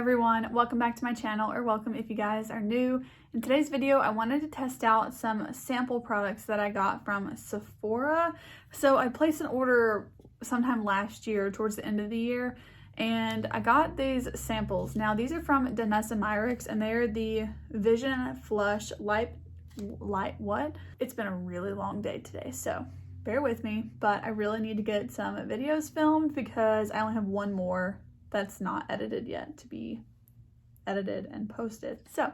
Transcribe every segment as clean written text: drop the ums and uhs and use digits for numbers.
everyone, welcome back to my channel, or welcome if you guys are new. In today's video, I wanted to test out some sample products that I got from Sephora. So I placed an order sometime last year, towards the end of the year, and I got these samples. Now these are from DANESSA MYRICKS, and they're the Vision Flush Light what? It's been a really long day today, so bear with me, but I really need to get some videos filmed because I only have one more that's not edited yet to be edited and posted. So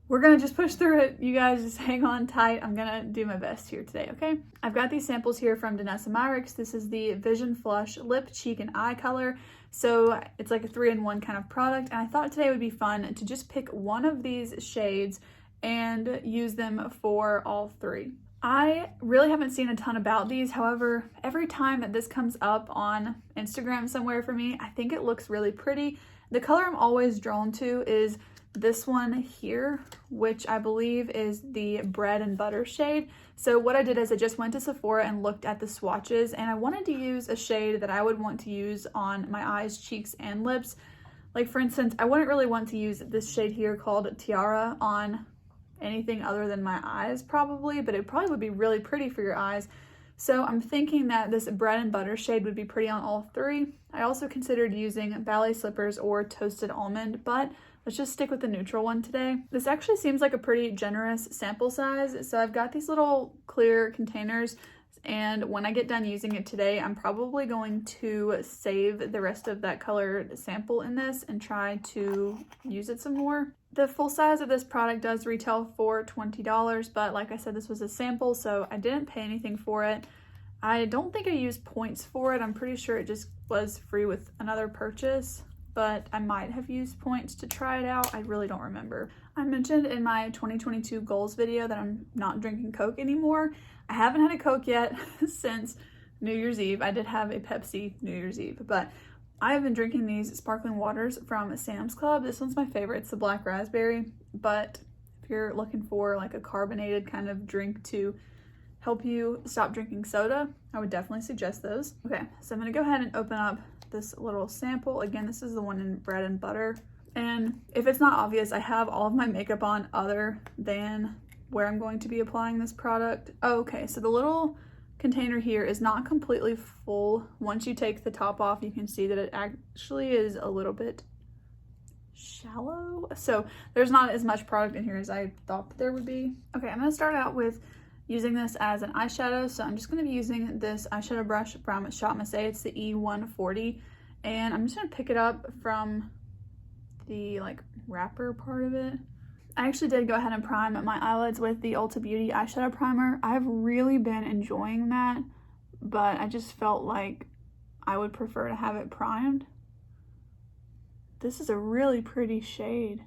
we're gonna just push through it. You guys just hang on tight. I'm gonna do my best here today, okay? I've got these samples here from DANESSA MYRICKS. This is the Vision Flush Lip, Cheek, and Eye Color. So it's like a 3-in-1 kind of product, and I thought today would be fun to just pick one of these shades and use them for all three. I really haven't seen a ton about these. However, every time that this comes up on Instagram somewhere for me, I think it looks really pretty. The color I'm always drawn to is this one here, which I believe is the Bread and Butter shade. So what I did is I just went to Sephora and looked at the swatches, and I wanted to use a shade that I would want to use on my eyes, cheeks, and lips. Like for instance, I wouldn't really want to use this shade here called Tiara on anything other than my eyes probably, but it probably would be really pretty for your eyes. So I'm thinking that this Bread and Butter shade would be pretty on all three. I also considered using Ballet Slippers or Toasted Almond, but let's just stick with the neutral one today. This actually seems like a pretty generous sample size. So I've got these little clear containers, and when I get done using it today, I'm probably going to save the rest of that color sample in this and try to use it some more. The full size of this product does retail for $20, but like I said, this was a sample, so I didn't pay anything for it. I don't think I used points for it. I'm pretty sure it just was free with another purchase, but I might have used points to try it out. I really don't remember. I mentioned in my 2022 goals video that I'm not drinking Coke anymore. I haven't had a Coke yet since New Year's Eve. I did have a Pepsi New Year's Eve, but I have been drinking these sparkling waters from Sam's Club. This one's my favorite. It's the black raspberry, but if you're looking for like a carbonated kind of drink to help you stop drinking soda, I would definitely suggest those. Okay, so I'm gonna go ahead and open up this little sample. Again, this is the one in Bread and Butter. And if it's not obvious, I have all of my makeup on other than where I'm going to be applying this product. Oh, okay, so the little container here is not completely full. Once you take the top off, you can see that it actually is a little bit shallow. So there's not as much product in here as I thought that there would be. Okay, I'm gonna start out with using this as an eyeshadow. So I'm just gonna be using this eyeshadow brush from Shop Missha. It's the E140. And I'm just gonna pick it up from the like wrapper part of it. I actually did go ahead and prime my eyelids with the Ulta Beauty eyeshadow primer. I've really been enjoying that, but I just felt like I would prefer to have it primed. This is a really pretty shade.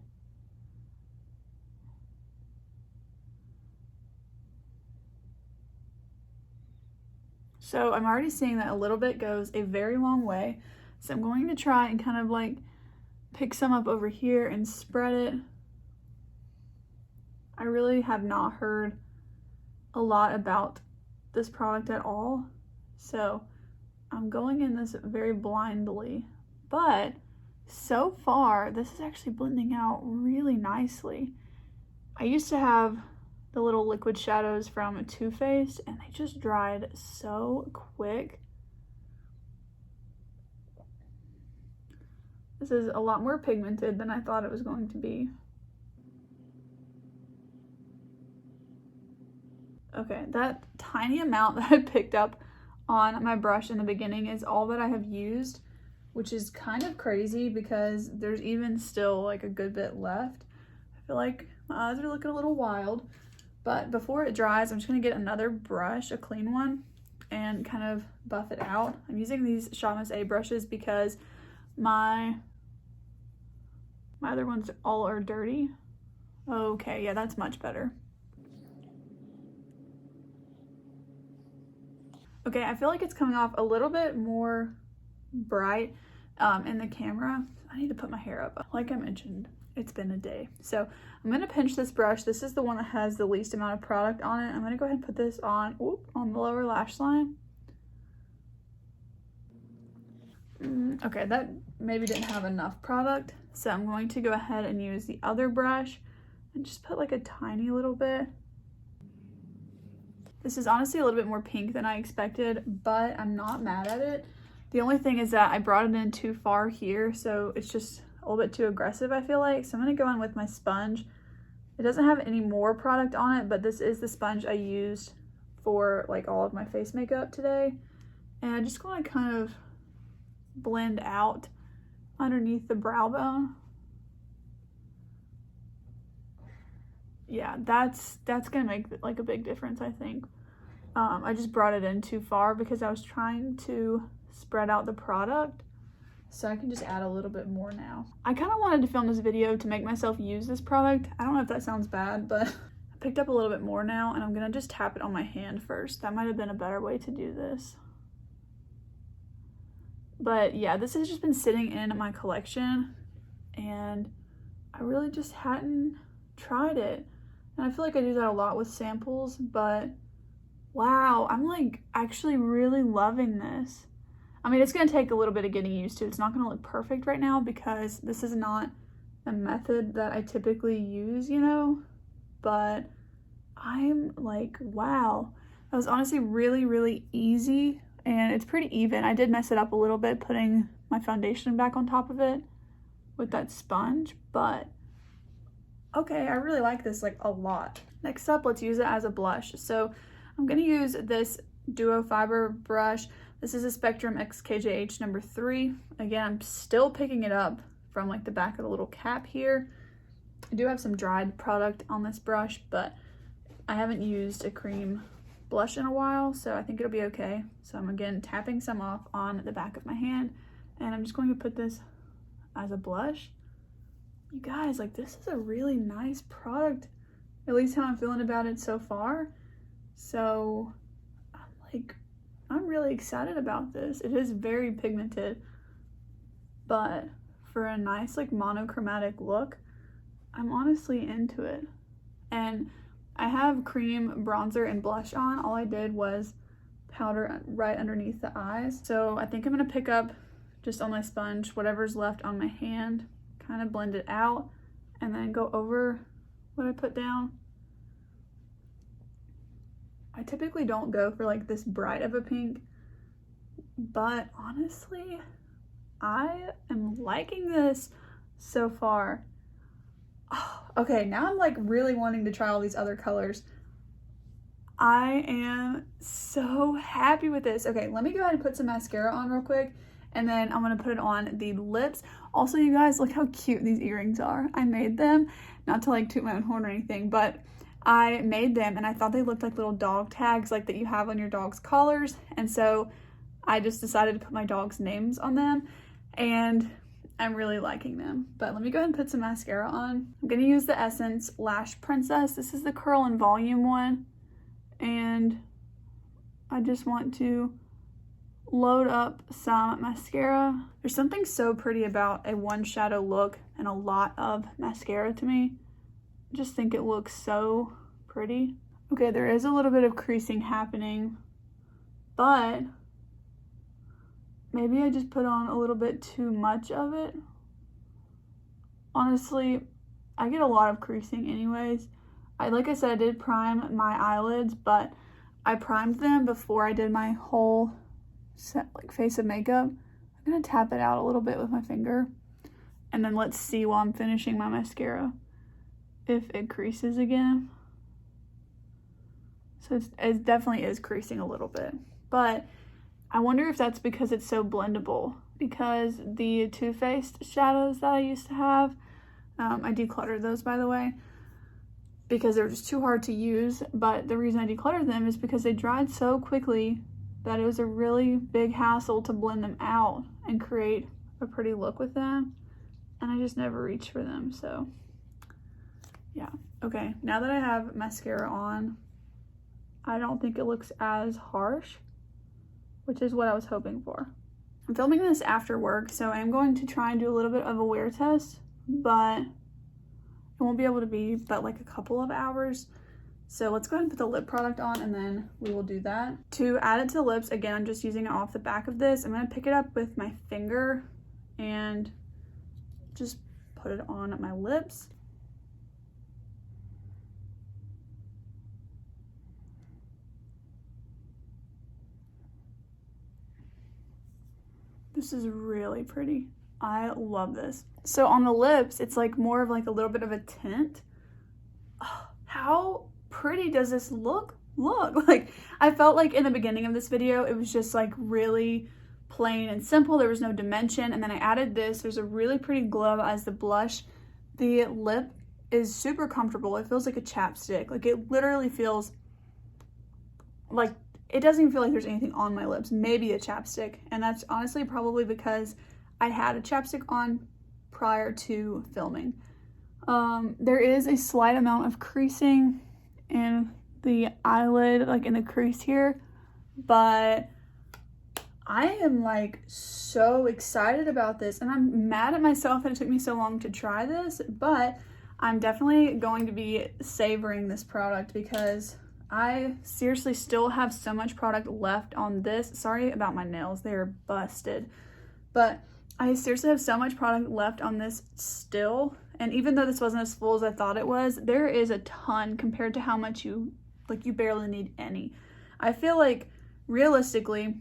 So I'm already seeing that a little bit goes a very long way. So I'm going to try and kind of like pick some up over here and spread it. I really have not heard a lot about this product at all, so I'm going in this very blindly, but so far this is actually blending out really nicely. I used to have the little liquid shadows from Too Faced, and they just dried so quick. This is a lot more pigmented than I thought it was going to be. Okay, that tiny amount that I picked up on my brush in the beginning is all that I have used, which is kind of crazy because there's even still like a good bit left. I feel like my eyes are looking a little wild, but before it dries, I'm just gonna get another brush, a clean one, and kind of buff it out. I'm using these Shop Missha brushes because my other ones all are dirty. Okay, yeah, that's much better. Okay, I feel like it's coming off a little bit more bright in the camera. I need to put my hair up. Like I mentioned, it's been a day. So I'm gonna pinch this brush. This is the one that has the least amount of product on it. I'm gonna go ahead and put this on the lower lash line. Okay, that maybe didn't have enough product, so I'm going to go ahead and use the other brush and just put like a tiny little bit. This is honestly a little bit more pink than I expected, but I'm not mad at it. The only thing is that I brought it in too far here, so it's just a little bit too aggressive, I feel like. So I'm gonna go in with my sponge. It doesn't have any more product on it, but this is the sponge I used for like all of my face makeup today. And I just want to kind of blend out underneath the brow bone. Yeah, that's gonna make like a big difference, I think. I just brought it in too far because I was trying to spread out the product, so I can just add a little bit more now. I kind of wanted to film this video to make myself use this product. I don't know if that sounds bad, but I picked up a little bit more now, and I'm gonna just tap it on my hand first. That might have been a better way to do this. But yeah, this has just been sitting in my collection, and I really just hadn't tried it. And I feel like I do that a lot with samples, but wow, I'm like actually really loving this. I mean, it's gonna take a little bit of getting used to. It's not gonna look perfect right now because this is not a method that I typically use, you know, but I'm like, wow. That was honestly really, really easy, and it's pretty even. I did mess it up a little bit putting my foundation back on top of it with that sponge, but okay, I really like this like a lot. Next up, let's use it as a blush. So I'm gonna use this Duo Fiber brush. This is a Spectrum XKJH number 3. Again, I'm still picking it up from like the back of the little cap here. I do have some dried product on this brush, but I haven't used a cream blush in a while, so I think it'll be okay. So I'm again tapping some off on the back of my hand, and I'm just going to put this as a blush. You guys, like, this is a really nice product, at least how I'm feeling about it so far. So I'm really excited about this. It is very pigmented, but for a nice like monochromatic look, I'm honestly into it. And I have cream bronzer and blush on. All I did was powder right underneath the eyes. So I think I'm gonna pick up just on my sponge whatever's left on my hand, kind of blend it out, and then go over what I put down. I typically don't go for like this bright of a pink, but honestly, I am liking this so far. Oh, okay, now I'm like really wanting to try all these other colors. I am so happy with this. Okay, let me go ahead and put some mascara on real quick, and then I'm gonna put it on the lips. Also, you guys, look how cute these earrings are. I made them, not to like toot my own horn or anything, but I made them and I thought they looked like little dog tags like that you have on your dog's collars, and so I just decided to put my dog's names on them, and I'm really liking them. But let me go ahead and put some mascara on. I'm gonna use the Essence Lash Princess. This is the Curl and Volume one, and I just want to load up some mascara. There's something so pretty about a one shadow look and a lot of mascara to me. I just think it looks so pretty. Okay, there is a little bit of creasing happening, but maybe I just put on a little bit too much of it. Honestly, I get a lot of creasing anyways. Like I said, I did prime my eyelids, but I primed them before I did my whole set, like face of makeup. I'm gonna tap it out a little bit with my finger, and then let's see while I'm finishing my mascara if it creases again. So it definitely is creasing a little bit, but I wonder if that's because it's so blendable, because the Too Faced shadows that I used to have, I decluttered those, by the way, because they're just too hard to use. But the reason I decluttered them is because they dried so quickly that it was a really big hassle to blend them out and create a pretty look with them, and I just never reached for them. So yeah. Okay, now that I have mascara on, I don't think it looks as harsh, which is what I was hoping for. I'm filming this after work, so I'm going to try and do a little bit of a wear test, but it won't be able to be but like a couple of hours So let's go ahead and put the lip product on and then we will do that. To add it to the lips, again, I'm just using it off the back of this. I'm gonna pick it up with my finger and just put it on my lips. This is really pretty. I love this. So on the lips, it's like more of like a little bit of a tint. Oh, how pretty does this look? Like, I felt like in the beginning of this video, it was just like really plain and simple. There was no dimension. And then I added this. There's a really pretty glow as the blush. The lip is super comfortable. It feels like a chapstick. Like, it literally feels like, it doesn't even feel like there's anything on my lips. Maybe a chapstick. And that's honestly probably because I had a chapstick on prior to filming. There is a slight amount of creasing in the eyelid, like in the crease here, but I am like so excited about this, and I'm mad at myself that it took me so long to try this, but I'm definitely going to be savoring this product because I seriously still have so much product left on this. Sorry about my nails, they are busted, but I seriously have so much product left on this still. And even though this wasn't as full as I thought it was, there is a ton compared to how much you barely need any. I feel like realistically,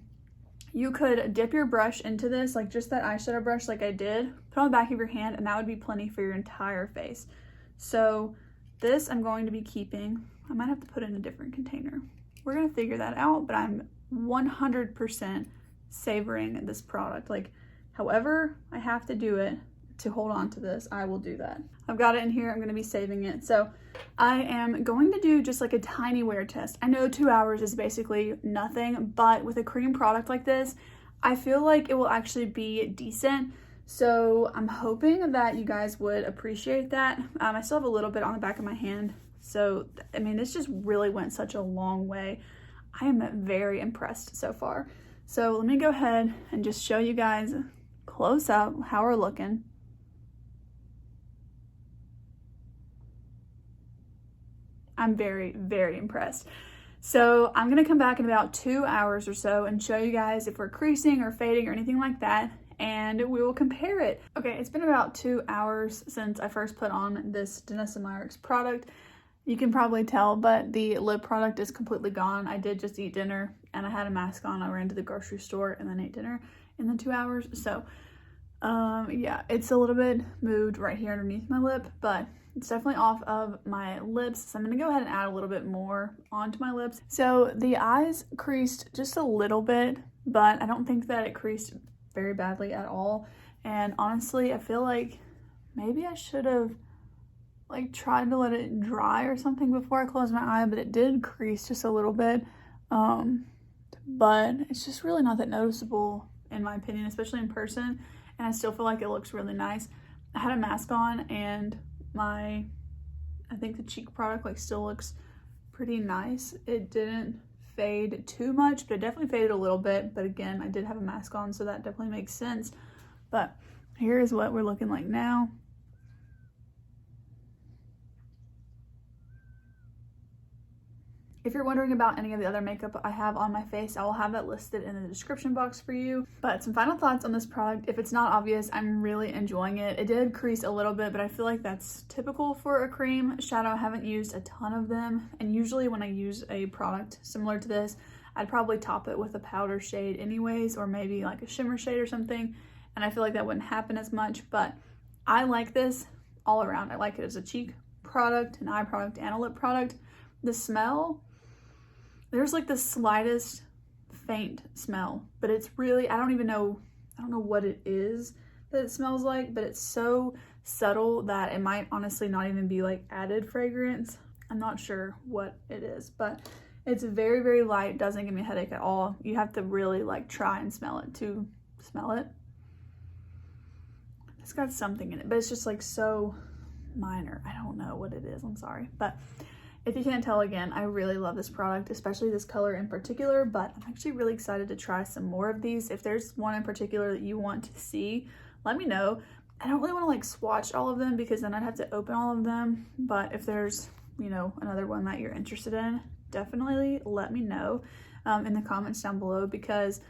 you could dip your brush into this, like just that eyeshadow brush like I did, put on the back of your hand, and that would be plenty for your entire face. So this I'm going to be keeping. I might have to put it in a different container. We're gonna figure that out, but I'm 100% savoring this product. Like, however I have to do it to hold on to this, I will do that. I've got it in here, I'm gonna be saving it. So I am going to do just like a tiny wear test. I know 2 hours is basically nothing, but with a cream product like this, I feel like it will actually be decent. So I'm hoping that you guys would appreciate that. I still have a little bit on the back of my hand. So, I mean, this just really went such a long way. I am very impressed so far. So let me go ahead and just show you guys close up how we're looking. I'm very, very impressed. So I'm gonna come back in about 2 hours or so and show you guys if we're creasing or fading or anything like that, and we will compare it. Okay, it's been about 2 hours since I first put on this DANESSA MYRICKS product. You can probably tell, but the lip product is completely gone. I did just eat dinner and I had a mask on. I ran to the grocery store and then ate dinner in the 2 hours. So yeah, it's a little bit moved right here underneath my lip, but it's definitely off of my lips. So I'm gonna go ahead and add a little bit more onto my lips. So the eyes creased just a little bit, but I don't think that it creased very badly at all. And honestly, I feel like maybe I should have like tried to let it dry or something before I closed my eye, but it did crease just a little bit. But it's just really not that noticeable in my opinion, especially in person. And I still feel like it looks really nice. I had a mask on and I think the cheek product like still looks pretty nice. It didn't fade too much, but it definitely faded a little bit. But again, I did have a mask on, so that definitely makes sense. But here is what we're looking like now. If you're wondering about any of the other makeup I have on my face, I will have that listed in the description box for you. But some final thoughts on this product. If it's not obvious, I'm really enjoying it. It did crease a little bit, but I feel like that's typical for a cream shadow. I haven't used a ton of them. And usually when I use a product similar to this, I'd probably top it with a powder shade anyways, or maybe like a shimmer shade or something. And I feel like that wouldn't happen as much, but I like this all around. I like it as a cheek product, an eye product, and a lip product. The smell, there's like the slightest faint smell, but it's really, I don't know what it is that it smells like, but it's so subtle that it might honestly not even be like added fragrance. I'm not sure what it is, but it's very, very light, doesn't give me a headache at all. You have to really like try and smell it to smell it. It's got something in it, but it's just like so minor. I don't know what it is, I'm sorry. But if you can't tell, again, I really love this product, especially this color in particular, but I'm actually really excited to try some more of these. If there's one in particular that you want to see, let me know. I don't really want to like swatch all of them because then I'd have to open all of them, but if there's you know, another one that you're interested in, definitely let me know in the comments down below, because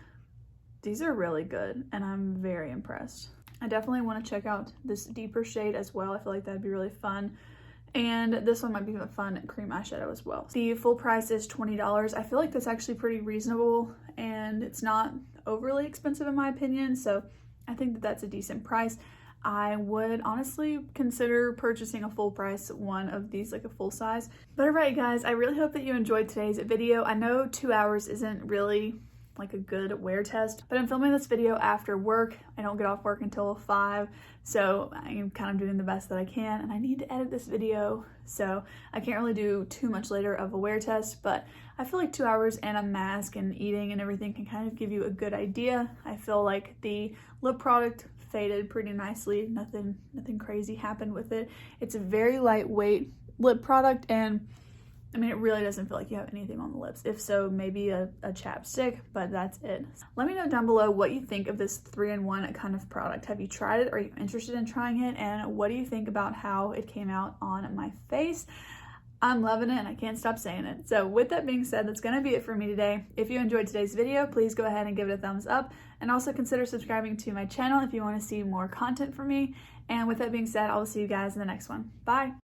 these are really good and I'm very impressed. I definitely want to check out this deeper shade as well. I feel like that'd be really fun. And this one might be a fun cream eyeshadow as well. The full price is $20. I feel like that's actually pretty reasonable and it's not overly expensive in my opinion. So I think that that's a decent price. I would honestly consider purchasing a full price one of these, like a full size. But alright guys, I really hope that you enjoyed today's video. I know 2 hours isn't really like a good wear test, but I'm filming this video after work. I don't get off work until 5, so I'm kind of doing the best that I can, and I need to edit this video, so I can't really do too much later of a wear test, but I feel like 2 hours and a mask and eating and everything can kind of give you a good idea. I feel like the lip product faded pretty nicely. Nothing crazy happened with it. It's a very lightweight lip product, and I mean, it really doesn't feel like you have anything on the lips. If so, maybe a chapstick, but that's it. Let me know down below what you think of this 3-in-1 kind of product. Have you tried it? Are you interested in trying it? And what do you think about how it came out on my face? I'm loving it and I can't stop saying it. So with that being said, that's gonna be it for me today. If you enjoyed today's video, please go ahead and give it a thumbs up, and also consider subscribing to my channel if you want to see more content from me. And with that being said, I will see you guys in the next one. Bye.